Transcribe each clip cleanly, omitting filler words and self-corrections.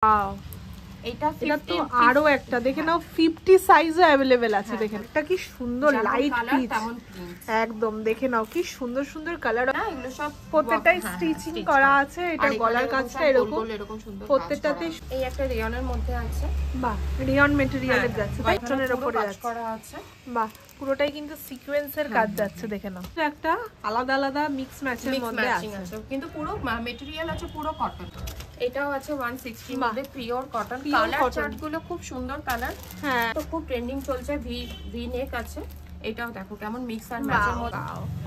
Wow, এটা তো আরো একটা দেখে নাও 50 সাইজে अवेलेबल আছে। দেখেন এটা কি সুন্দর লাইট পিচ, একদম দেখে নাও কি সুন্দর সুন্দর কালার। এগুলো সব প্রত্যেকটাই স্টিচিং করা আছে। এটা গলার কাজটা এরকম সুন্দর, প্রত্যেকটাতে। এই একটা রিয়নের মধ্যে আছে, বাহ, রিয়ন ম্যাটেরিয়ালের যাচ্ছে, প্যাটার্নের উপরে যাচ্ছে করা আছে। বাহ, পুরোটাই কিন্তু সিকোয়েন্সের কাজ যাচ্ছে। দেখে নাও একটা আলাদা আলাদা মিক্স ম্যাচের মধ্যে আছে, কিন্তু পুরো ম্যাটেরিয়াল আছে পুরো কটন। এটাও আছে 160 মধ্যে পিওর কটন। কালার চার্ট গুলো খুব সুন্দর কালার, হ্যাঁ তো খুব ট্রেন্ডিং চলছে। ভি নেক আছে। এটাও দেখো কেমন মিক্স আর ম্যাচের মধ্যে,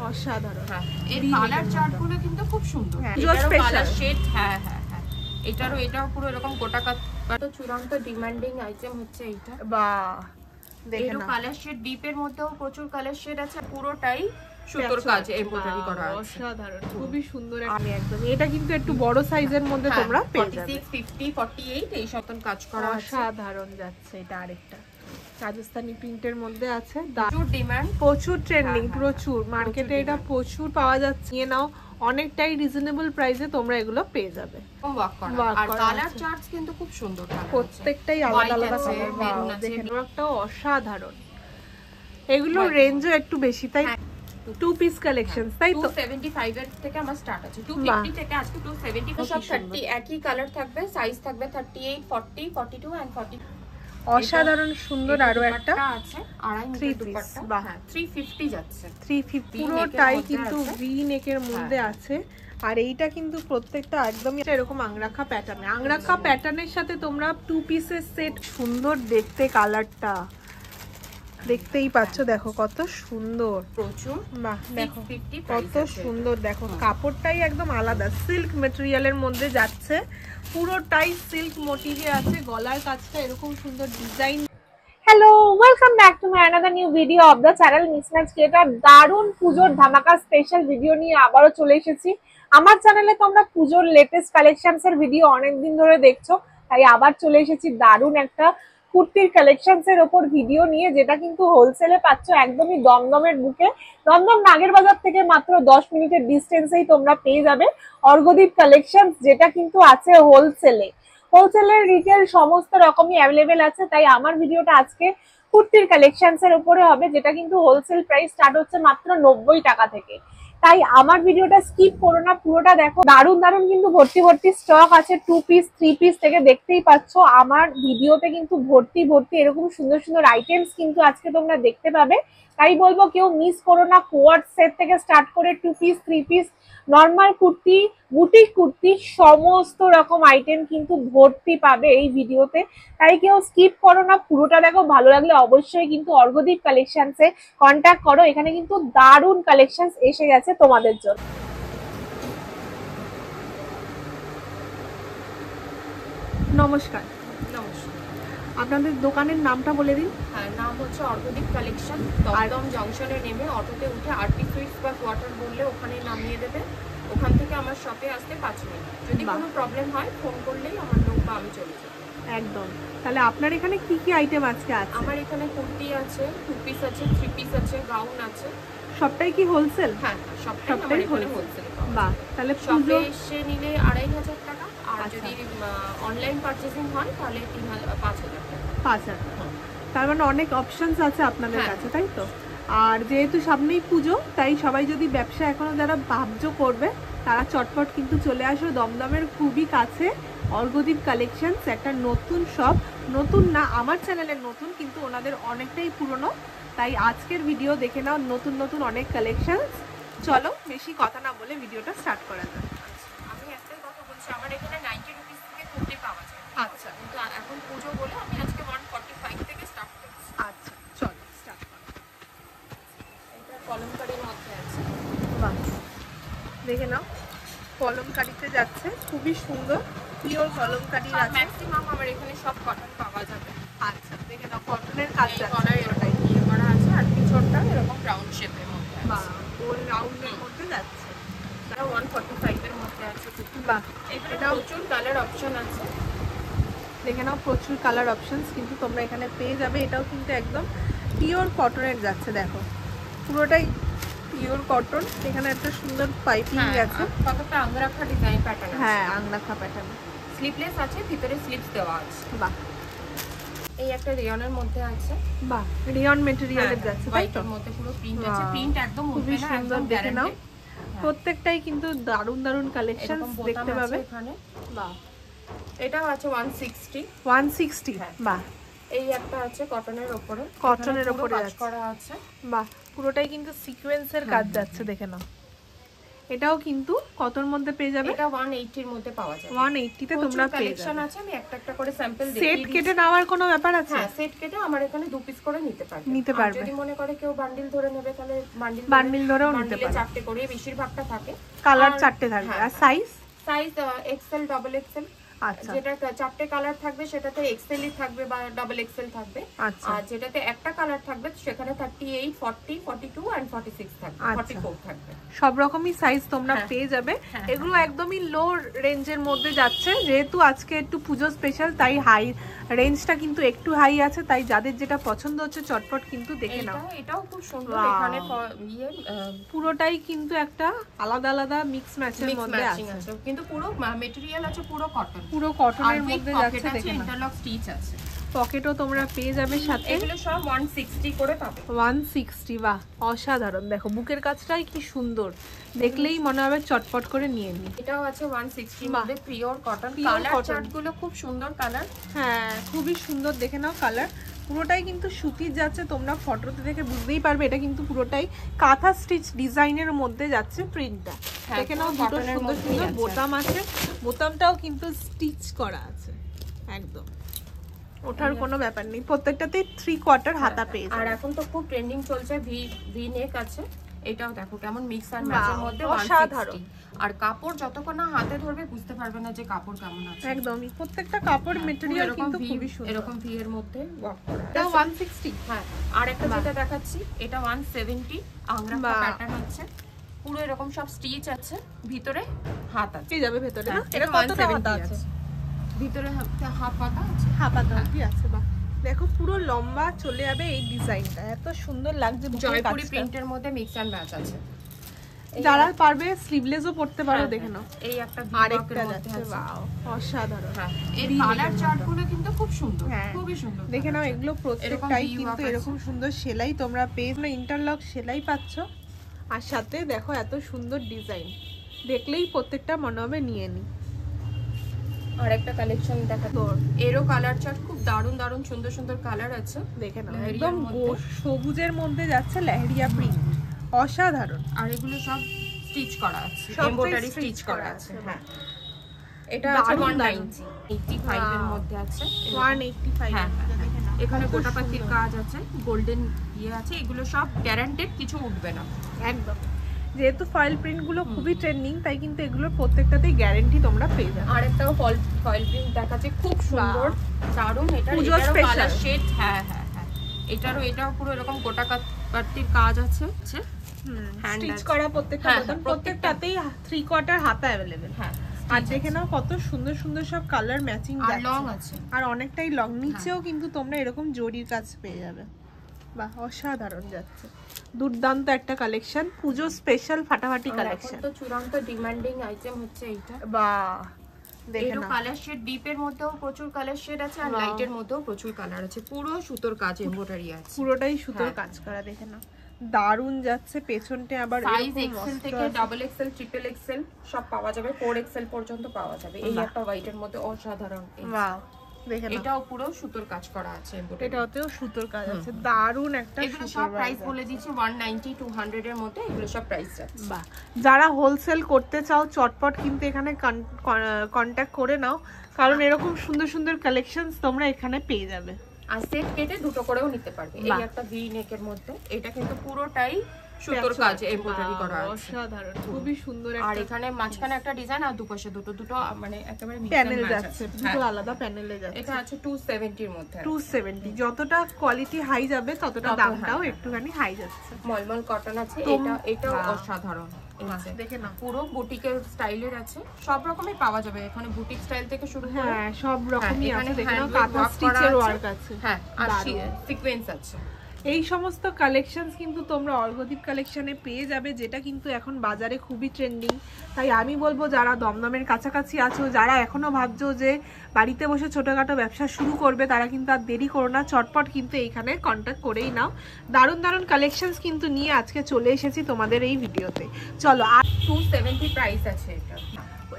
অসাধারণ। হ্যাঁ এর কালার চার্ট গুলো কিন্তু খুব সুন্দর। এটারও কালার শেড, হ্যাঁ হ্যাঁ হ্যাঁ, এটাও পুরো এরকম গোটা কাট। তো চূড়ান্ত ডিমান্ডিং আইটেম হচ্ছে এইটা। বাহ, দেখো কালার শেড ডিপের মধ্যেও প্রচুর কালার শেড আছে। পুরোটাই সুতোর কাজ এমব্রয়ডারি করা আছে, অসাধারণ, খুবই সুন্দর। আমি একদম এটা কিন্তু একটু বড় সাইজের মধ্যে তোমরা পেয়ে যাবে। 46, 50, 48 এই শতন কাজ করা আছে, অসাধারণ যাচ্ছে। এটা আরেকটা রাজস্থানি প্রিন্টের মধ্যে আছে, প্রচুর ডিমান্ড, প্রচুর ট্রেন্ডিং, প্রচুর মার্কেটে এটা প্রচুর পাওয়া যাচ্ছে। নিয়ে নাও, অনেকটাই রিজনেবল প্রাইসে তোমরা এগুলো পেয়ে যাবে। আর কালার চার্টস কিন্তু খুব সুন্দর, প্রত্যেকটাই আলাদা আলাদা কালার। দেখেন একটা অসাধারণ। এগুলো রেঞ্জও একটু বেশি, তাই টু পিস কালেকশন, তাই তো 275 এর থেকে আমার স্টার্ট আছে, 250 থেকে আজকে 275। সব 30 একই কালার থাকবে, সাইজ থাকবে 38, 40, 42 এন্ড 40। অসাধারণ সুন্দর। আরো একটা আছে আড়াই মিটার দুপাট্টা, বাহ 350 যাচ্ছে, 350 পুরোটাই কিন্তু ভি নেকের মধ্যে আছে। আর এইটা কিন্তু প্রত্যেকটা একদমই এরকম আংরাখা প্যাটার্নে, আংরাখা প্যাটার্নের সাথে তোমরা টু পিসের সেট। সুন্দর দেখতে, কালারটা দেখতেই পাচ্ছ, দেখো কত সুন্দর, প্রচুর। বাহ দেখো কত সুন্দর। দেখো কাপড়টাই একদম আলাদা, সিল্ক ম্যাটেরিয়ালের মধ্যে যাচ্ছে, পুরোটাই সিল্ক মোটিভে আছে। গলার কাজটা এরকম সুন্দর design. Hello, welcome back to my another new video of the channel mismatch creator. দারুণ পুজোর ধামাকা স্পেশাল ভিডিও নিয়ে আবারও চলে এসেছি। আমার চ্যানেলে তোমরা পুজোর লেটেস্ট কালেকশনস এর ভিডিও অনেকদিন ধরে দেখছো, তাই আবার চলে এসেছি দারুণ একটা কুর্তির কালেকশনস এর ওপর ভিডিও নিয়ে, যেটা কিন্তু হোলসেলে পাচ্ছ একদমই দমদমের বুকে। দমদম নাগের বাজার থেকে মাত্র 10 মিনিটের ডিস্টেন্সেই তোমরা পেয়ে যাবে অর্ঘদীপ কালেকশনস, যেটা কিন্তু আছে হোলসেলে। হোলসেলের রিটেল সমস্ত রকমই অ্যাভেলেবেল আছে। তাই আমার ভিডিওটা আজকে কুর্তির কালেকশনস এর উপরে হবে, যেটা কিন্তু হোলসেল প্রাইস স্টার্ট হচ্ছে মাত্র 90 টাকা থেকে। তাই আমার ভিডিওটা স্কিপ করো না, পুরোটা দেখো। দারুণ দারুণ কিন্তু ভর্তি ভর্তি স্টক আছে, 2 পিস 3 পিস থেকে। দেখতেই পাচ্ছ আমার ভিডিওতে কিন্তু ভর্তি ভর্তি এরকম সুন্দর সুন্দর আইটেমস কিন্তু আজকে তোমরা দেখতে পাবে। তাই বলবো কেউ মিস করো না। কোয়ার্ড সেট থেকে স্টার্ট করে 2 piece 3 piece, normal kurti, boutique kurti, সমস্ত রকম আইটেম কিন্তু ভর্তি পাবে এই ভিডিওতে। তাই কেউ স্কিপ করো না, পুরোটা দেখো। ভালো লাগলে অবশ্যই কিন্তু অর্ঘদীপ কালেকশনসে কন্ট্যাক্ট করো। এখানে কিন্তু দারুণ কালেকশনস এসে গেছে তোমাদের জন্য। নমস্কার। আপনাদের দোকানের নামটা বলে দিন। হ্যাঁ, নাম হচ্ছে অর্ঘদীপ কালেকশন। দমদম জংশনে নেমে অটোতে উঠে আরটি সুইটস বা কোয়ার্টার বললে ওখানে নামিয়ে দেবে। ওখান থেকে আমার শপে আসতে 5 মিনিট। যদি কোনো প্রবলেম হয় ফোন করলেই আমার লোক বা আমি চলে যাই। একদম। তাহলে আপনার এখানে কি কি আইটেম আজকে আছে? আমার এখানে কুর্তি আছে, 2 পিস আছে, 3 পিস আছে, গাউন আছে। সবটাই কি হোলসেল? হ্যাঁ, সবটাই হোলসেল। বাহ, তাহলে শপে এসে নিলে 2500 টাকা, আর যদি অনলাইন পারচেজিং হয় তাহলে 5000 টাকা। 5000। তার মানে অনেক অপশনস আছে আপনাদের কাছে, তাই তো? আর যেহেতু সামনেই পুজো, তাই সবাই যদি ব্যবসা এখনো যারা ভাবছো করবে, তারা চটপট কিন্তু চলে আসো দমদমের খুবই কাছে অর্ঘদীপ কালেকশনস। একটা নতুন শপ, নতুন না আমার চ্যানেলের নতুন, কিন্তু ওনাদের অনেকটাই পুরনো। তাই আজকের ভিডিও দেখে নাও, নতুন নতুন অনেক কালেকশনস। চলো বেশি কথা না বলে ভিডিওটা স্টার্ট করা যাক। আমি একটাই কথা বলছি, আমার এখানে 90 রুপিস থেকে কুর্তি পাওয়া যায়। আচ্ছা, কিন্তু এখন পুজো বলে আমি আজকে 145 থেকে স্টার্ট করছি। আচ্ছা চলো স্টার্ট করো। এটা কলমকারীর মধ্যে আছে, বাহ দেখে নাও, কলমকারীতে যাচ্ছে, খুবই সুন্দর পিওর কলমকারী আর আছে। ম্যাক্সিমাম আমার এখানে সব কটন পাওয়া যাবে। আচ্ছা দেখে নাও, কটনের কাজ এই গলায় এরকম ইয়ে করা আছে, আর পিছনটা এরকম রাউন্ড শেপের মধ্যে আছে। বাহ, গোল রাউন্ডের মধ্যে যাচ্ছে। এটা 145 এর মধ্যে আছে। বাহ, এটা প্রচুর কালার অপশন আছে। দেখে নাও, প্রচুর কালার অপশনস কিন্তু তোমরা এখানে পেয়ে যাবে। এটাও কিন্তু একদম পিওর কটনের যাচ্ছে, দেখো পুরোটাই পিওর কটন। এখানে একটা সুন্দর পাইপিং আছে, কতটা আংরাখা ডিজাইন প্যাটার্ন। হ্যাঁ আংরাখা প্যাটার্ন। স্লিপলেস আছে, ভিতরে স্লিপস দেওয়া আছে। বাহ, এই একটা রেয়নের মধ্যে আছে। বাহ, রেয়ন ম্যাটেরিয়ালের যাচ্ছে তাই তো? হোয়াইটের মধ্যে পুরো প্রিন্ট আছে, প্রিন্ট একদম খুবই সুন্দর, দেখে নাও। প্রত্যেকটাই কিন্তু দারুন দারুন কালেকশন দেখতে পাবে এখানে। বাহ, এটাও আছে 160। 160, বাহ। এই একটা আছে কটনের উপরে, কটনের উপরে কাজ করা আছে। বাহ, পুরোটাই কিন্তু সিকোয়েন্সের কাজ যাচ্ছে, দেখে নাও। এটাও কিন্তু কতর মধ্যে পেয়ে যাবে? এটা 180 এর মধ্যে পাওয়া যাবে। 180 তে তোমরা পেয়ে কালেকশন যাবে। আছে, আমি একটা একটা করে স্যাম্পল দেখিয়ে সেট দিচ্ছি। কেটে নেওয়ার কোনো ব্যাপার আছে? হ্যাঁ, সেট কেটে আমার এখানে 2 পিস করে নিতে পারবে। যদি মনে করে কেউ বান্ডিল ধরে নেবে তাহলে বান্ডিল ধরেও নিতে পারবে। 4টে করে বেশিরভাগটা থাকে, কালার 4টে থাকবে। আর সাইজ এক্সেল, ডাবল এক্সেল। আচ্ছা, যেটা 4টে কালার থাকবে সেটাতে এক্সেলই থাকবে বা ডাবল এক্সেল থাকবে। আচ্ছা, আর যেটাতে একটা কালার থাকবে সেখানে 38, 40, 42 এন্ড 46 থাকবে, 44 থাকবে। সব রকমই সাইজ তোমরা পেয়ে যাবে। এগুলো একদমই লো রেঞ্জের মধ্যে যাচ্ছে, যেহেতু আজকে একটু পুজো স্পেশাল, তাই হাই রেঞ্জটা কিন্তু একটু হাই আছে। তাই যাদের যেটা পছন্দ হচ্ছে চটপট কিন্তু দেখে নাও। এটাও খুব সুন্দর, এখানে পুরোটাই কিন্তু একটা আলাদা আলাদা মিক্স ম্যাচের মধ্যে আছে, কিন্তু পুরো ম্যাটেরিয়াল আছে পুরো কটন, পুরো কটনের মধ্যে যাচ্ছে, দেখে নাও। ইন্টারলক স্টিচ আছে, পকেটও তোমরা পেয়ে যাবে সাথে। এগুলো সব 160 করে পাবে। 160, বাহ, অসাধারণ। দেখো বুকের কাজটাই কি সুন্দর, দেখলেই মনে হবে চটপট করে নিয়ে নি। এটাও আছে 160 মধ্যে পিওর কটন। কালার চার্ট গুলো খুব সুন্দর কালার। হ্যাঁ, খুবই সুন্দর, দেখে নাও কালার। পুরোটাই কিন্তু সুতির যাচ্ছে, তোমরা ফটোতে দেখে বুঝতেই পারবে এটা কিন্তু পুরোটাই কাঁথা স্টিচ ডিজাইনের মধ্যে যাচ্ছে প্রিন্টটা। দেখে নাও, দুটো সুন্দর সুন্দর বোতাম আছে, বোতামটাও কিন্তু স্টিচ করা আছে একদম, ওঠার কোনো ব্যাপার নেই। প্রত্যেকটাতেই 3/4 হাতা পেয়ে যাবে। আর এখন তো খুব ট্রেন্ডিং চলছে ভি নেক আছে। এটাও দেখো কেমন মিক্স আর ম্যাচের মধ্যে, অসাধারণ। আর কাপড় যতক্ষণ না হাতে ধরবে বুঝতে পারবে না যে কাপড় কেমন আছে। একদমই, প্রত্যেকটা কাপড় ম্যাটেরিয়াল কিন্তু খুবই সুন্দর। এরকম ভি এর মধ্যে ওয়ার্ক করা। এটা 160। হ্যাঁ, আর একটা যেটা দেখাচ্ছি এটা 170, আংরা প্যাটার্ন আছে। পুরো এরকম সব স্টিচ আছে, ভিতরে হাত আছে। পেয়ে যাবে ভেতরে না? এটা কতটা হাতা আছে? ভিতরে হাফ পাতা আছে, হাফ পাতা অবধি আছে। বাহ, দেখো পুরো লম্বা চলে যাবে এই ডিজাইনটা, এত সুন্দর লাগছে। জয়পুরি প্রিন্টের মধ্যে মিক্স এন্ড ম্যাচ আছে। যারা পারবে স্লিভলেসও পড়তে পারো, দেখে নাও। এই একটা আরেকটা যাচ্ছে, ওয়াও, অসাধারণ। হ্যাঁ, এই কালার চার্টগুলো কিন্তু খুব সুন্দর, খুবই সুন্দর। দেখে নাও, এগুলো প্রত্যেকটাই কিন্তু এরকম সুন্দর সেলাই তোমরা পেয়ে, ইন্টারলক সেলাই পাচ্ছ। আর সাথে দেখো এত সুন্দর ডিজাইন, দেখলেই প্রত্যেকটা মনে হবে নিয়ে নি। আর একটা কালেকশন দেখা তো, এরও কালার চার্ট খুব দারুন দারুন সুন্দর সুন্দর কালার আছে। দেখে নাও, একদম সবুজের মধ্যে যাচ্ছে লেহেরিয়া প্রিন্ট, অসাধারণ। আর এগুলো সব স্টিচ করা আছে, এমব্রয়ডারি স্টিচ করা আছে। হ্যাঁ, এটা আছে 185 এর মধ্যে আছে, 185। হ্যাঁ, এখানে গোটা পাতির কাজ আছে, গোল্ডেন আছে। এগুলো সব গ্যারান্টেড, কিছু উঠবে না একদম। যেহেতু ফয়েল প্রিন্ট গুলো খুবই ট্রেন্ডিং, তাই কিন্তু এগুলোর প্রত্যেকটাতেই গ্যারান্টি তোমরা পেয়ে যাবে। আর একটা ফয়েল প্রিন্ট দেখাচ্ছে, খুব সুন্দর দারুন। এটারও কালার শেড, হ্যাঁ হ্যাঁ হ্যাঁ, এটাও পুরো এরকম গোটা পাতির কাজ আছে, স্টিচ করা প্রত্যেকটা বোতাম, প্রত্যেকটাতেই 3/4 হাতা अवेलेबल। হ্যাঁ, আর দেখে নাও কত সুন্দর সুন্দর সব কালার ম্যাচিং আর লং আছে, আর অনেকটাই লং। নিচেও কিন্তু তোমরা এরকম জরির কাজ পেয়ে যাবে। বাহ, অসাধারণ যাচ্ছে, দুর্দান্ত একটা কালেকশন, পুজো স্পেশাল ফাটাফাটি কালেকশন। এখন তো চূড়ান্ত ডিমান্ডিং আইটেম হচ্ছে এইটা। বাহ, দেখে নাও, কালার শেড ডিপের মধ্যেও প্রচুর কালার শেড আছে, আর লাইটের মধ্যেও প্রচুর কালার আছে। পুরো সুতোর কাজ, এমব্রয়ডারি আছে, পুরোটাই সুতোর কাজ করা। দেখে নাও, দারুন যাচ্ছে। পেছনটা আবার সাইজ এক্সেল থেকে ডাবল এক্সেল, ট্রিপল এক্সেল সব পাওয়া যাবে, 4 এক্সেল পর্যন্ত পাওয়া যাবে। এই একটা হোয়াইটের মধ্যে অসাধারণ, ওয়াও, দেখে নাও, এটাও পুরো সুতোর কাজ করা আছে, এটাতেও সুতোর কাজ আছে, দারুন একটা। এগুলো সব প্রাইস বলে দিচ্ছি 190 200 এর মধ্যে, এগুলো সব প্রাইস আছে। বাহ, যারা হোলসেল করতে চাও চটপট কিন্তু এখানে কন্টাক্ট করে নাও, কারণ এরকম সুন্দর সুন্দর কালেকশনস তোমরা এখানে পেয়ে যাবে। আর সেট কেটে দুটো করেও নিতে পারবে। এই একটা ভি নেকের মধ্যে, এটা কিন্তু পুরোটাই সুতোর কাজ এমব্রয়ডারি করা আছে, অসাধারণ, খুবই সুন্দর। আর এখানে মাঝখানে একটা ডিজাইন, আর দুপাশে দুটো মানে একেবারে প্যানেল যাচ্ছে, দুটো আলাদা প্যানেলে যাচ্ছে। এটা আছে 270 এর মধ্যে, 270। যতটা কোয়ালিটি হাই যাবে ততটা দামটাও একটুখানি হাই যাচ্ছে। মলমল কটন আছে, এটাও অসাধারণ। দেখে না, পুরো বুটিকের স্টাইলের আছে, সব রকমই পাওয়া যাবে এখানে, বুটিক স্টাইল থেকে শুরু করে। হ্যাঁ, সব রকমই আছে। দেখে নাও, কাঁথা স্টিচের ওয়ার্ক আছে, হ্যাঁ, আর সিকোয়েন্স আছে। এই সমস্ত কালেকশনস কিন্তু তোমরা অর্ঘদীপ কালেকশনে পেয়ে যাবে, যেটা কিন্তু এখন বাজারে খুবই ট্রেন্ডিং। তাই আমি বলবো যারা দমদমের কাছাকাছি আছো, যারা এখনো ভাবছো যে বাড়িতে বসে ছোটোখাটো ব্যবসা শুরু করবে, তারা কিন্তু আর দেরি করো না, চটপট কিন্তু এইখানে কন্ট্যাক্ট করেই নাও। দারুণ দারুণ কালেকশনস কিন্তু নিয়ে আজকে চলে এসেছি তোমাদের এই ভিডিওতে। চলো, আর 270 প্রাইস আছে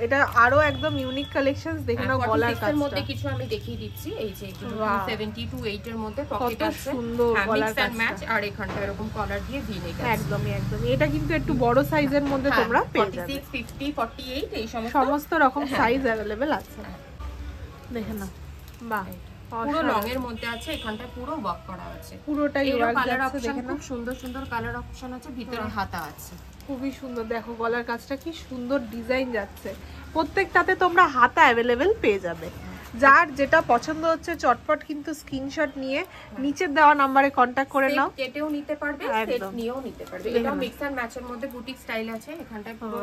এটা আরো একদম ইউনিক কালেকশনস দেখে নাও। গলার কাজটার মধ্যে কিছু আমি দেখিয়ে দিচ্ছি, এই যে 270 টু 8 এর মধ্যে পকেট আছে, সুন্দর গলার কাজ ম্যাচ, আর এখানটা এরকম কলার দিয়ে ভিনেক আছে। একদমই এটা কিন্তু একটু বড় সাইজের মধ্যে তোমরা পেয়ে যাবে। 46, 50, 48 এই সমস্ত রকম সাইজ अवेलेबल আছে। দেখে নাও, বাহ, পুরো লং এর মধ্যে আছে, এখানটা পুরো ওয়ার্ক করা আছে, পুরোটাই ওয়ার্ক আছে। দেখে নাও, খুব সুন্দর সুন্দর কালার অপশন আছে, ভিতরে হাতা আছে, খুবই সুন্দর। দেখো গলার কাজটা কি সুন্দর ডিজাইন যাচ্ছে, প্রত্যেকটাতে তোমরা হাতা अवेलेबल পেয়ে যাবে। যার যেটা পছন্দ হচ্ছে চটপট কিন্তু স্ক্রিনশট নিয়ে নিচে দেওয়া নম্বরে কন্টাক্ট করে নাও। কেটেও নিতে পারবে, সেট নিয়েও নিতে পারবে। এটা মিক্স এন্ড ম্যাচের মধ্যে বুটিক স্টাইল আছে, এখানটায় পুরো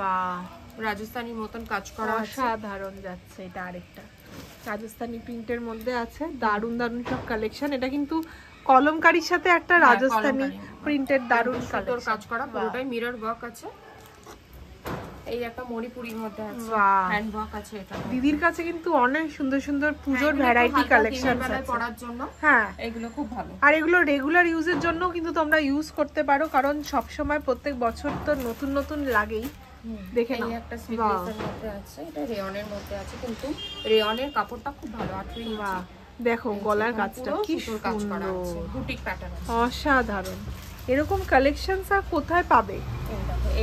রাজস্থানি মতন কাজ করা আছে, সাধারণ যাচ্ছে। এটা আরেকটা রাজস্থানি প্রিন্টের মধ্যে আছে, দারুন দারুন সব কালেকশন। এটা কিন্তু কলমকারীর সাথে একটা রাজস্থানি প্রিন্টের দারুন কাজ করা, পুরোটাই মিরর ওয়ার্ক আছে। এই একটা মণিপুরির মধ্যে আছে, হ্যান্ড ওয়ার্ক আছে। এটা দিদির কাছে কিন্তু অনেক সুন্দর সুন্দর পূজোর ভ্যারাইটি কালেকশন আছে পরার জন্য। হ্যাঁ, এগুলো খুব ভালো, আর এগুলো রেগুলার ইউজের জন্য কিন্তু তোমরা ইউজ করতে পারো, কারণ সব সময় প্রত্যেক বছর তো নতুন নতুন লাগেই। দেখে নাও, এই একটা স্লিভলেসের মধ্যে আছে, এটা রেয়নের মধ্যে আছে, কিন্তু রেয়নের কাপড়টা খুব ভালো। আর দেখো গলার কাজটা কি সুন্দর, বুটিক প্যাটার্ন আছে, অসাধারণ। এরকম কালেকশনস আর কোথায় পাবে?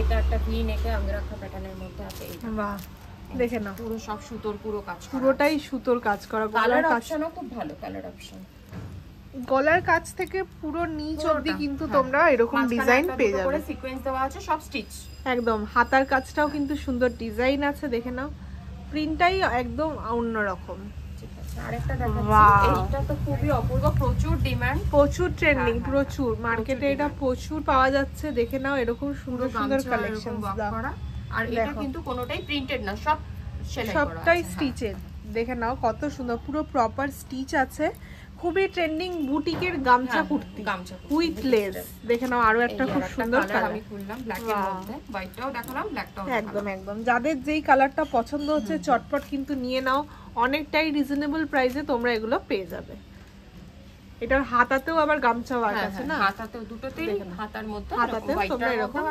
এটা একটা ভি নেকে আঙ্গরাখা প্যাটার্নের মধ্যে আছে। বাহ, দেখে নাও, পুরো সব সুতোর পুরো কাজ, পুরোটাই সুতোর কাজ করা। গলার অপশনও খুব ভালো, কালার অপশন। গলার কাজ থেকে পুরো নিচ অবধি কিন্তু তোমরা এরকম ডিজাইন পেয়ে যাবে, করে সিকোয়েন্স দেওয়া আছে, সব স্টিচ একদম। হাতার কাজটাও কিন্তু সুন্দর ডিজাইন আছে, দেখে নাও, প্রিন্টটাই একদম অন্যরকম। আরেকটা দেখাচ্ছি, এটা তো খুবই অপূর্ব, প্রচুর ডিমান্ড, প্রচুর ট্রেন্ডিং, প্রচুর মার্কেটে এটা প্রচুর পাওয়া যাচ্ছে। দেখে নাও, এরকম সুন্দর সুন্দর কালেকশন। আর এটা কিন্তু কোনোটাই প্রিন্টেড না, সব সেলাই করা, সবটাই স্টিচের। দেখে নাও কত সুন্দর, পুরো প্রপার স্টিচ আছে। খুবই ট্রেন্ডিং বুটিকের গামছা কুর্তি উইথ লেস। দেখে নাও, আরো একটা খুব সুন্দর কালার আমি খুললাম, ব্ল্যাক এর মধ্যে, হোয়াইটটাও দেখালাম, ব্ল্যাকটাও একদম একদম। যাদের যেই কালারটা পছন্দ হচ্ছে চটপট কিন্তু নিয়ে নাও, অনেকটাই রিজনেবল প্রাইসে তোমরা এগুলো পেয়ে যাবে। এটার হাতাতেও আবার গামছা ওয়ার্ক আছে না, হাতাতেও দুটোতেই, হাতার মধ্যে হাতাতেও তোমরা এরকম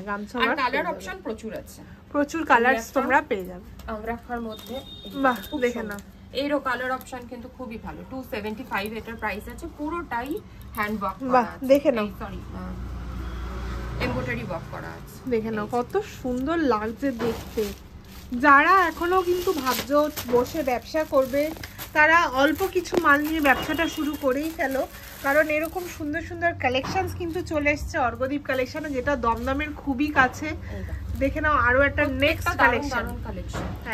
গামছা ওয়ার্ক, আর কালার অপশন প্রচুর আছে, প্রচুর কালারস তোমরা পেয়ে যাবে আঙ্গরাখার মধ্যে। বাহ, দেখে নাও, এরও কালার অপশন কিন্তু খুবই ভালো। 275 এটার প্রাইস আছে, পুরোটাই হ্যান্ড ওয়ার্ক করা। বাহ, দেখে নাও, সরি এমব্রয়ডারি ওয়ার্ক করা আছে। দেখে নাও কত সুন্দর লাগছে দেখতে। যারা এখনো কিন্তু ভাবছো বসে ব্যবসা করবে, তারা অল্প কিছু মাল নিয়ে ব্যবসাটা শুরু করেই ফেলো, কারণ এরকম সুন্দর সুন্দর কালেকশনস কিন্তু চলে এসেছে অর্ঘদীপ কালেকশনে, যেটা দমদমের খুবই কাছে। দেখে নাও, আরো একটা নেক্সট কালেকশন,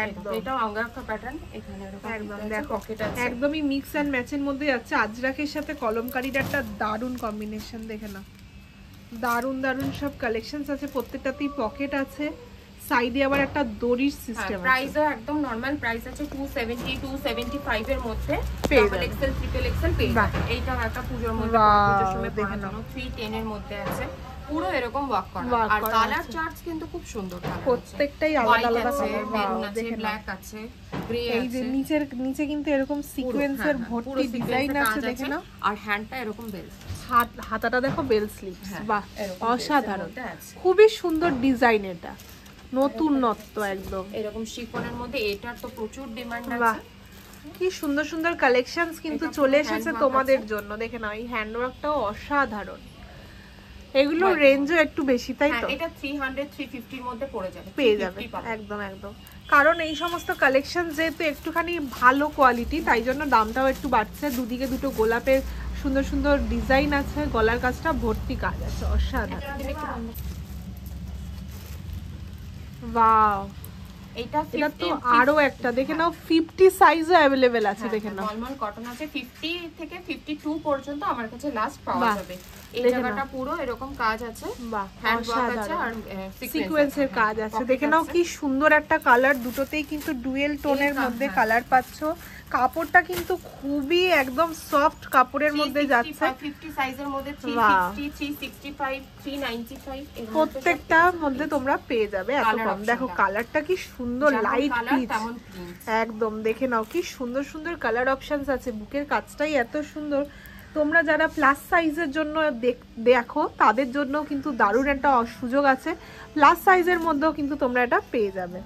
একদম এটাও আঙ্গরাখা প্যাটার্ন, এখানে একদম দেখো একদমই মিক্স এন্ড ম্যাচের মধ্যে যাচ্ছে। আজরাকের সাথে কলমকারীর একটা দারুণ কম্বিনেশন। দেখে নাও, দারুণ দারুণ সব কালেকশনস আছে, প্রত্যেকটাতেই পকেট আছে, সাইডে আবার একটা দড়ির সিস্টেম আছে। প্রাইসও একদম নরমাল প্রাইস আছে, 270 275 এর মধ্যে, ডাবল এক্সেল ট্রিপল এক্সেল পেয়ে যাবে। এইটা একটা পূজোর মধ্যে, পূজোর সময় পরার জন্য 310 এর মধ্যে আছে, পুরো এরকম ওয়ার্ক করা। আর কালার চার্টস কিন্তু খুব সুন্দর, প্রত্যেকটাই আলাদা আলাদা কালার, মেরুন আছে, ব্ল্যাক আছে, গ্রে আছে। এই যে নিচে কিন্তু এরকম সিকোয়েন্সের ভর্তি ডিজাইন আছে, দেখে নাও। আর হ্যান্ডটা এরকম বেল, হাতাটা দেখো বেল স্লিভস। বাহ, অসাধারণ, খুবই সুন্দর ডিজাইন। এটা নতুনত্ব একদম, এরকম শিফনের মধ্যে। এটার তো প্রচুর ডিমান্ড আছে। কি সুন্দর সুন্দর কালেকশনস কিন্তু চলে এসেছে তোমাদের জন্য। দেখে নাও, এই হ্যান্ডওয়ার্কটাও অসাধারণ। এগুলো রেঞ্জও একটু বেশি, তাই তো? এটা 300 350 এর মধ্যে পড়ে যাবে, পেয়ে যাবে একদম একদম। কারণ এই সমস্ত কালেকশন যেহেতু একটুখানি ভালো কোয়ালিটি, তাই জন্য দামটাও একটু বাড়ছে। দুদিকে দুটো গোলাপের সুন্দর সুন্দর ডিজাইন আছে, গলার কাজটা ভর্তি কাজ আছে, অসাধারণ। ওয়াও, এটা তো আরো একটা। দেখে নাও, 50 সাইজও अवेलेबल আছে। দেখে নাও, নরমাল কটন আছে 50 থেকে 52 পর্যন্ত আমার কাছে লাস্ট পাওয়া যাবে। এই জায়গাটা পুরো এরকম কাজ আছে, হ্যান্ড ওয়ার্ক আছে আর সিকোয়েন্সের কাজ আছে। দেখে নাও কি সুন্দর একটা কালার, দুটোতেই কিন্তু ডুয়েল টোনের মধ্যে কালার পাচ্ছো। কাপড়টা কিন্তু খুবই একদম সফট কাপড়ের মধ্যে যাচ্ছে 50 সাইজের মধ্যে 350 365 395 প্রত্যেকটার মধ্যে তোমরা পেয়ে যাবে এত কম। দেখো কালারটা কি সুন্দর, লাইট পিচ একদম। দেখে নাও কি সুন্দর সুন্দর কালার অপশনস আছে, বুকের কাজটাই এত সুন্দর। তোমরা যারা প্লাস সাইজের জন্য দেখো তাদের জন্য কিন্তু দারুণ একটা সুযোগ আছে, প্লাস সাইজের মধ্যেও কিন্তু তোমরা এটা পেয়ে যাবে।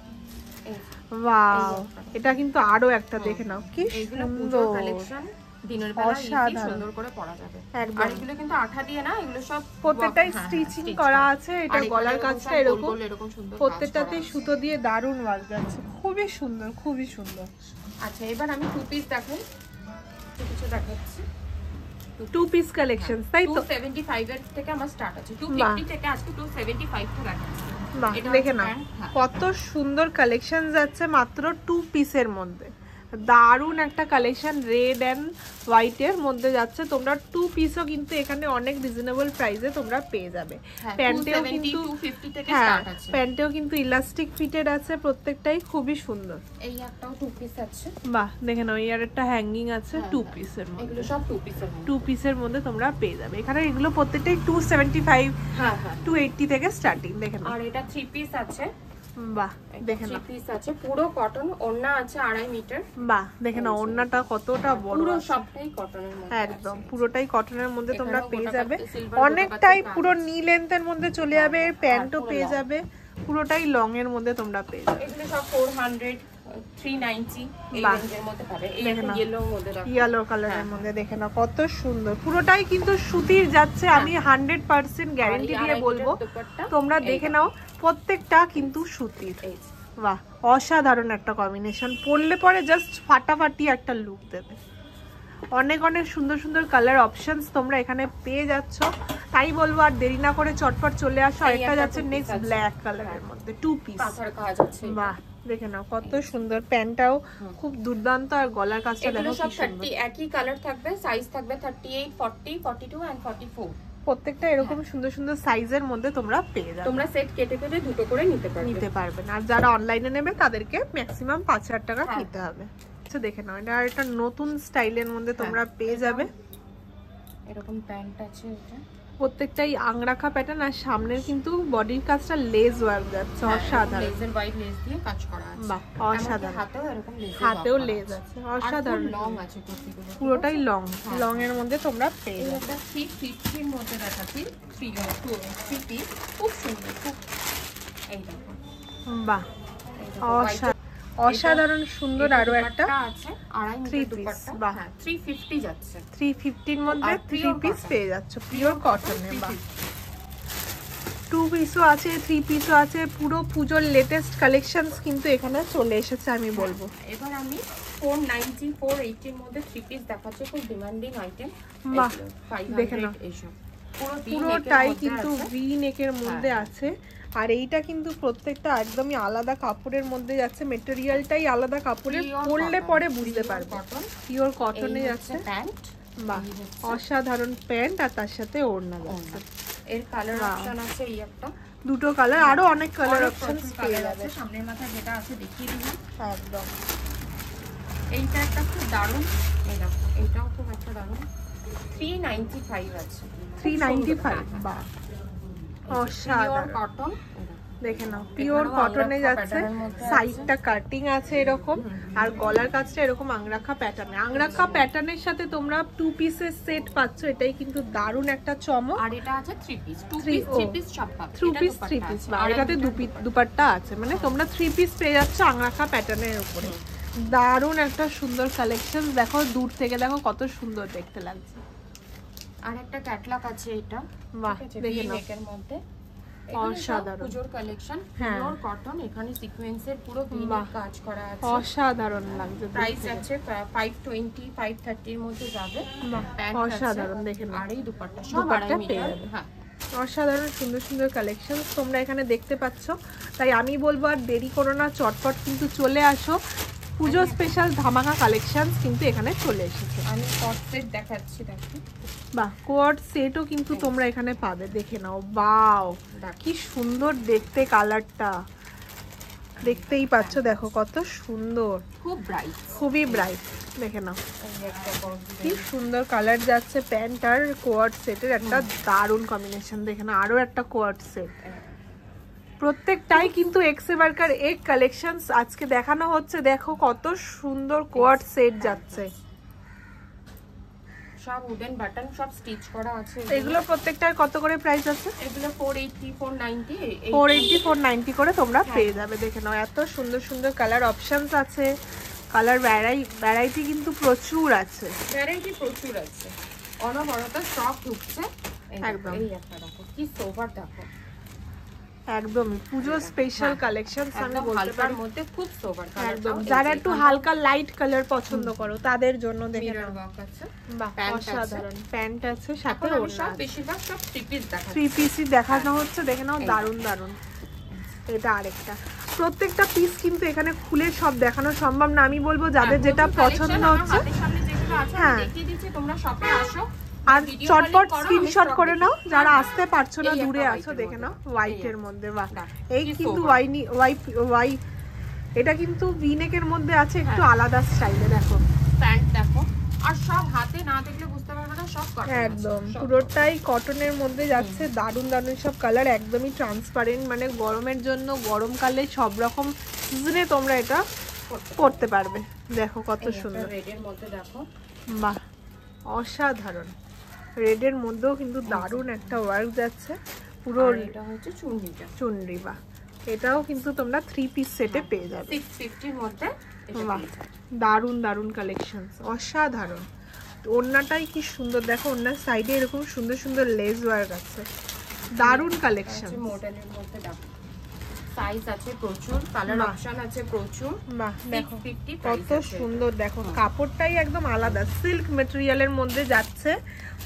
ওয়াও, এটা কিন্তু আরো একটা দেখে নাও কি সুন্দর কালেকশন, দিনের বেলা ইজি সুন্দর করে পরা যাবে। একদম। আর এগুলো কিন্তু আঠা দিয়ে না, এগুলো সব প্রত্যেকটাই স্টিচিং করা আছে। এটা গলার কাজটা এরকম সুন্দর, প্রত্যেকটাতেই সুতো দিয়ে দারুণ ওয়ার্ক যাচ্ছে, খুবই সুন্দর খুবই সুন্দর। আচ্ছা, এবার আমি টু পিস দেখাই, কিছু দেখাচ্ছি। টু পিস কালেকশন, তাই তো 275 এর থেকে আমার স্টার্ট আছে, 250 থেকে আজকে 275 টা দেখাচ্ছি। বাহ, দেখে নাও কত সুন্দর কালেকশন যাচ্ছে মাত্র টু পিসের মধ্যে। দারুণ একটা কালেকশন, রেড এন্ড হোয়াইট এর মধ্যে যাচ্ছে। তোমরা টু পিসও কিন্তু এখানে অনেক রিজনেবল প্রাইসে তোমরা পেয়ে যাবে। প্যান্টেও কিন্তু 250 থেকে হ্যাঁ, স্টার্ট আছে। প্যান্টেও কিন্তু ইলাস্টিক ফিটেড আছে, প্রত্যেকটাই খুবই সুন্দর। এই একটাও টু পিস আছে। বাহ, দেখে নাও এই আর একটা হ্যাঙ্গিং আছে টু পিসের মধ্যে। এগুলো সব টু পিসের মধ্যে, টু পিসের মধ্যে তোমরা পেয়ে যাবে। এখানে এগুলো প্রত্যেকটাই 275 হ্যাঁ 280 থেকে স্টার্টিং। দেখে নাও, আর এটা থ্রি পিস আছে। বাহ দেখে নাও, থ্রি পিস আছে পুরো কটন, ওড়না আছে 2.5 মিটার। বাহ দেখে নাও ওড়নাটা কতটা বড়, পুরো আছে সবটাই কটনের মধ্যে, একদম পুরোটাই কটনের মধ্যে তোমরা এখানেও পেয়ে গোটা যাবে। পাত্তি silver অনেকটাই গোটা পাত্তি পুরো কাজ। নি লেন্থের মধ্যে চলে যাবে, প্যান্টও পুরো পেয়ে long। যাবে, পুরোটাই লং এর মধ্যে তোমরা পেয়ে যাবে। এগুলো সব 400 390 এই বাহ। রেঞ্জের মধ্যে পাবে। এই দেখে একটা নাও। ইয়েলোর মধ্যে রাখো, ইয়েলো কালারের মধ্যে দেখে নাও কত সুন্দর, পুরোটাই কিন্তু সুতির যাচ্ছে। আমি 100% গ্যারান্টি দিয়ে বলবো, তোমরা দেখে নাও প্রত্যেকটা কিন্তু সুতির। বাহ, অসাধারণ একটা কম্বিনেশন, পরলে পরে জাস্ট ফাটাফাটি একটা লুক দেবে। অনেক অনেক সুন্দর সুন্দর কালার অপশনস তোমরা এখানে পেয়ে যাচ্ছ, তাই বলবো আর দেরি না করে চটপট চলে আসো। আরেকটা যাচ্ছে নেক্সট ব্ল্যাক কালারের মধ্যে টু পিস, পাথর কাজ আছে। বাহ দেখে নাও কত সুন্দর, প্যান্টটাও খুব দুর্দান্ত, আর গলার কাজটা এগুলো দেখো সব কি সুন্দর। 30 একই কালার থাকবে, সাইজ থাকবে 38 40 42 এন্ড 44। প্রত্যেকটা এরকম সুন্দর সুন্দর সাইজের মধ্যে তোমরা পেয়ে যাবে, তোমরা সেট কেটে কেটে দুটো করে নিতে পারবে। আর যারা অনলাইনে নেবে তাদেরকে ম্যাক্সিমাম 5000 টাকা নিতে হবে। আচ্ছা দেখে নাও, এটা একটা নতুন স্টাইলের মধ্যে তোমরা পেয়ে যাবে। এরকম প্যান্ট আছে, এটা প্রত্যেকটাই আংরাখা প্যাটার্ন, আর সামনের কিন্তু বডির কাজটা লেস ওয়ার্ক যাচ্ছে, অসাধারণ। লেজার হোয়াইট লেস দিয়ে কাজ করা আছে, বাহ অসাধারণ। হাতেও এরকম লেস, হাতেও লেস আছে, অসাধারণ। লং আছে কুর্তিগুলো, পুরোটাই লং, লং এর মধ্যে তোমরা পেয়ে যাবে। এটা 350 এর মধ্যে দেখাচ্ছি, 3 পিস, খুব সুন্দর, খুব এই দেখো, বাহ অসাধারণ সুন্দর। আরো একটা আছে 2.5 মিটার দুপাট্টা, বাহ 350 যাচ্ছে, 350 এর মধ্যে 3 পিস পেয়ে যাচ্ছ পিওর কটনে। বাহ, 2 পিসও আছে, 3 পিসও আছে, পুরো পূজোর লেটেস্ট কালেকশনস কিন্তু এখানে চলে এসেছে আমি বলবো। এবার আমি 490 480 এর মধ্যে 3 পিস দেখাচ্ছি, খুব ডিমান্ডিং আইটেম। বাহ, 500 দেখে নাও এসব পুরোটাই কিন্তু ভি নেকের মধ্যে আছে। আর এইটা কিন্তু প্রত্যেকটা একদমই আলাদা কাপড়ের মধ্যে যাচ্ছে, মেটেরিয়ালটাই আলাদা কাপড়ের, পরলে পরে বুঝতে পারবে পিওর কটনে যাচ্ছে। প্যান্ট, বাহ অসাধারণ প্যান্ট, আর তার সাথে ওড়না যাচ্ছে। এর কালার অপশন আছে এই একটা, দুটো কালার, আরো অনেক কালার অপশনস পেয়ে যাবে। সামনের মাথায় যেটা আছে দেখিয়ে দিলাম একদম। এইটা একটা খুব দারুণ, এই দেখো এটাও খুব একটা দারুণ, 395 আছে, 395। বাহ অসাধারণ কটন, দেখে নাও পিওর কটনে যাচ্ছে, সাইডটা কাটিং আছে এরকম, আর গলার কাজটা এরকম আংরাখা প্যাটার্নে। আংরাখা প্যাটার্নের সাথে তোমরা 2 পিসের সেট পাচ্ছ, এটাই কিন্তু দারুণ একটা চমক। আর এটা আছে 3 পিস, 2 পিস 3 পিস সব পাবে, 3 পিস 3 পিস, আর এটাতে দুপাট্টা আছে, মানে তোমরা 3 পিস পেয়ে যাচ্ছ আংরাখা প্যাটার্নের উপরে। দারুণ একটা সুন্দর কালেকশন, দেখো দূর থেকে দেখো কত সুন্দর দেখতে লাগছে। আর একটা ক্যাটলগ আছে, এটা বাহ দেখে নাও এর মধ্যে অসাধারণ পুজোর কালেকশন, হ্যাঁ পিওর কটন, এখানে সিকোয়েন্সের পুরো কাজ করা আছে, অসাধারণ লাগছে। প্রাইস আছে 520 530 এর মধ্যে যাবে। অসাধারণ দেখে নাও, আর এই দুপাট্টা সব দুপাট্টা 2.5 পেয়ে মিটার, যাবে। হ্যাঁ অসাধারণ সুন্দর সুন্দর কালেকশন তোমরা এখানে দেখতে পাচ্ছ, তাই আমি বলবো আর দেরি করো না, চটপট কিন্তু চলে আসো। পুজো স্পেশাল ধামাকা কালেকশন কিন্তু এখানে চলে এসেছে। আমি কট সেট দেখাচ্ছি, দেখো বাহ কোয়াড সেটও কিন্তু তোমরা এখানে পাবে, দেখে নাও। বাও কি সুন্দর দেখতে কালারটা, দেখতেই পাচ্ছ, দেখো কত সুন্দর, খুব ব্রাইট, খুবই ব্রাইট। দেখে নাও কি সুন্দর কালার যাচ্ছে। প্যান্ট আর কোয়ার্ড সেটের একটা দারুণ কম্বিনেশন। দেখে নাও আরো একটা কোয়ার্ড সেট। প্রত্যেকটাই কিন্তু এক্স এবারকার এক কালেকশনস আজকে দেখানো হচ্ছে। দেখো কত সুন্দর কোয়ার্ড সেট যাচ্ছে। সব উডেন বাটন, সব স্টিচ করা আছে। এগুলো প্রত্যেকটার কত করে প্রাইস আছে? এগুলো 480 490 480 490 করে তোমরা পেয়ে যাবে। দেখে নাও এত সুন্দর সুন্দর কালার অপশনস আছে, কালার ভ্যারাইটি কিন্তু প্রচুর আছে, ভ্যারাইটি প্রচুর আছে। অনবরত স্টক ঢুকছে একদম। এই একটা দেখো কি সোভার, দেখো একদম পুজো স্পেশাল কালেকশনস আমি বলতে হালকার পারি। মধ্যে খুব সোভার কালার। একদম যারা একটু হালকা লাইট কালার পছন্দ করো তাদের জন্য দেখে মিরর নাও। ওয়ার্ক আছে, বাহ অসাধারণ। প্যান্ট আছে সাথে এখন আমি ওড়না সব আছে। বেশিরভাগ সব থ্রি পিস দেখাচ্ছি। 3 পিসই দেখানো হচ্ছে। দেখে নাও দারুণ দারুণ। এটা আরেকটা, প্রত্যেকটা পিস কিন্তু এখানে খুলে সব দেখানো সম্ভব না। আমি বলবো যাদের যেটা পছন্দ হচ্ছে, হ্যাঁ দেখিয়ে দিচ্ছি, তোমরা শপে আসো আর চটপট স্ক্রিনশট করে নাও। যারা আসতে পারছো না, দূরে আছো, দেখে নাও হোয়াইট এর মধ্যে। বাহ এই কিন্তু ওয়াই এটা কিন্তু ভিনেকের মধ্যে আছে, একটু আলাদা স্টাইলে। দেখো প্যান্ট দেখো, আর সব হাতে না দেখলে বুঝতে পারবে না, সব কটন একদম পুরোটাই কটনের মধ্যে যাচ্ছে। দারুণ দারুণ সব কালার, একদমই ট্রান্সপারেন্ট। মানে গরমের জন্য, গরমকালে সব রকম সিজনে তোমরা এটা পরতে পারবে। দেখো কত সুন্দর। রেডের মধ্যে দেখো, বাহ অসাধারণ। রেডের মধ্যেও কিন্তু দারুণ একটা ওয়ার্ক যাচ্ছে পুরো। এটা হচ্ছে চুন্নিটা, চুনরি। বাহ এটাও কিন্তু তোমরা 3 পিস সেটে পেয়ে যাবে 650 এর মধ্যে। বাহ দারুণ দারুণ কালেকশনস, অসাধারণ। ওড়নাটাই কি সুন্দর, দেখো ওড়নার সাইডে এরকম সুন্দর সুন্দর লেস ওয়ার্ক আছে। দারুণ কালেকশন। মডেলের মধ্যে দেখো সাইজ আছে প্রচুর, কালার অপশন আছে প্রচুর। বাহ দেখো 650 কত সুন্দর। দেখো কাপড়টাই একদম আলাদা, সিল্ক ম্যাটেরিয়ালের মধ্যে যাচ্ছে,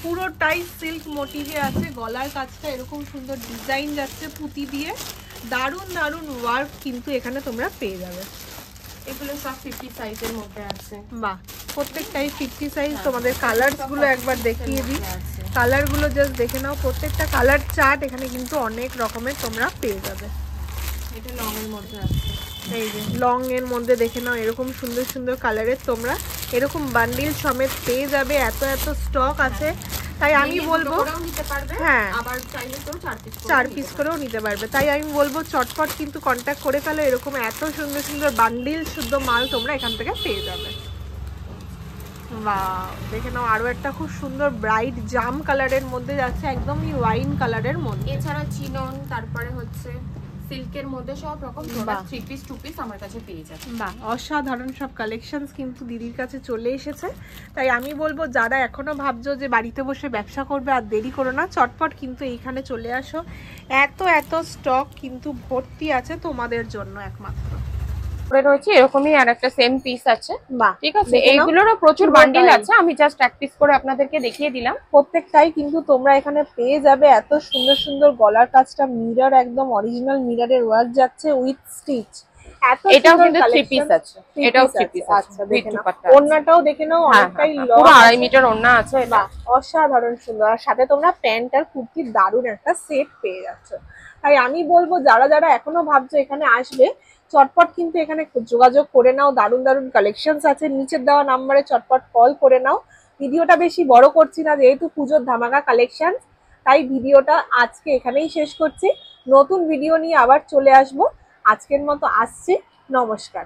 পুরোটাই সিল্ক মোটিভে আছে। গলার কাছটা এরকম সুন্দর ডিজাইন যাচ্ছে পুঁতি দিয়ে। দারুণ দারুণ ওয়ার্ক কিন্তু এখানে তোমরা পেয়ে যাবে। এগুলো সব 50 সাইজের মধ্যে আছে। বাহ প্রত্যেকটাই 50 সাইজ। তোমাদের কালারস গুলো একবার দেখিয়ে দিই। কালার গুলো জাস্ট দেখে নাও। প্রত্যেকটা কালার চার্ট এখানে কিন্তু অনেক রকমের তোমরা পেয়ে যাবে। এটা লং এর মধ্যে আছে, এই যে লং এর মধ্যে দেখে নাও এরকম সুন্দর সুন্দর কালারের তোমরা এরকম বান্ডিল সমেত পেয়ে যাবে। এত এত স্টক আছে, তাই আমি বলবো হ্যাঁ আবার চাইলে তো 4 পিস করেও নিতে পারবে। তাই আমি বলবো চটপট কিন্তু কন্ট্যাক্ট করে ফেলো। এরকম এত সুন্দর সুন্দর বান্ডিল শুদ্ধ মাল তোমরা এখান থেকে পেয়ে যাবে। বাহ দেখে নাও আরো একটা খুব সুন্দর ব্রাইট জাম কালারের মধ্যে যাচ্ছে, একদমই ওয়াইন কালারের মধ্যে। এছাড়া চিনন, তারপরে হচ্ছে সিল্কের মধ্যে সব রকম প্রোডাক্ট 3 পিস 2 পিস আমার কাছে পেয়ে যাবে। বাহ অসাধারণ সব কালেকশনস কিন্তু দিদির কাছে চলে এসেছে। তাই আমি বলবো যারা এখনো ভাবছো যে বাড়িতে বসে ব্যবসা করবে, আর দেরি করো না, চটপট কিন্তু এইখানে চলে আসো। এত এত স্টক কিন্তু ভর্তি আছে তোমাদের জন্য একমাত্র। রয়েছে এরকমই আর একটা সেম পিস আছে। বাহ ঠিক আছে, এইগুলোরও প্রচুর বান্ডিল আছে, আমি জাস্ট এক পিস করে আপনাদেরকে দেখিয়ে দিলাম। প্রত্যেকটাই কিন্তু তোমরা এখানে পেয়ে যাবে। এত সুন্দর সুন্দর গলার কাজটা মিরর, একদম অরিজিনাল মিররের ওয়ার্ক যাচ্ছে উইথ স্টিচ। এটাও কিন্তু 3 পিস আছে, এটাও 3 পিস আছে। আচ্ছা দেখে নাও ওড়নাটাও দেখে নাও, অনেকটাই লং, পুরো 2.5 মিটার ওড়না আছে। বাহ অসাধারণ সুন্দর। আর সাথে তোমরা প্যান্ট আর কুর্তির দারুণ একটা সেট পেয়ে যাচ্ছ। তাই আমি বলবো যারা যারা এখনো ভাবছো এখানে আসবে, চটপট কিন্তু এখানে যোগাযোগ করে নাও। দারুণ দারুণ কালেকশনস আছে। নিচের দেওয়া নাম্বারে চটপট কল করে নাও। ভিডিওটা বেশি বড় করছি না, যেহেতু পুজোর ধামাকা কালেকশন, তাই ভিডিওটা আজকে এখানেই শেষ করছি। নতুন ভিডিও নিয়ে আবার চলে আসবো। আজকের মতো আসছি, নমস্কার।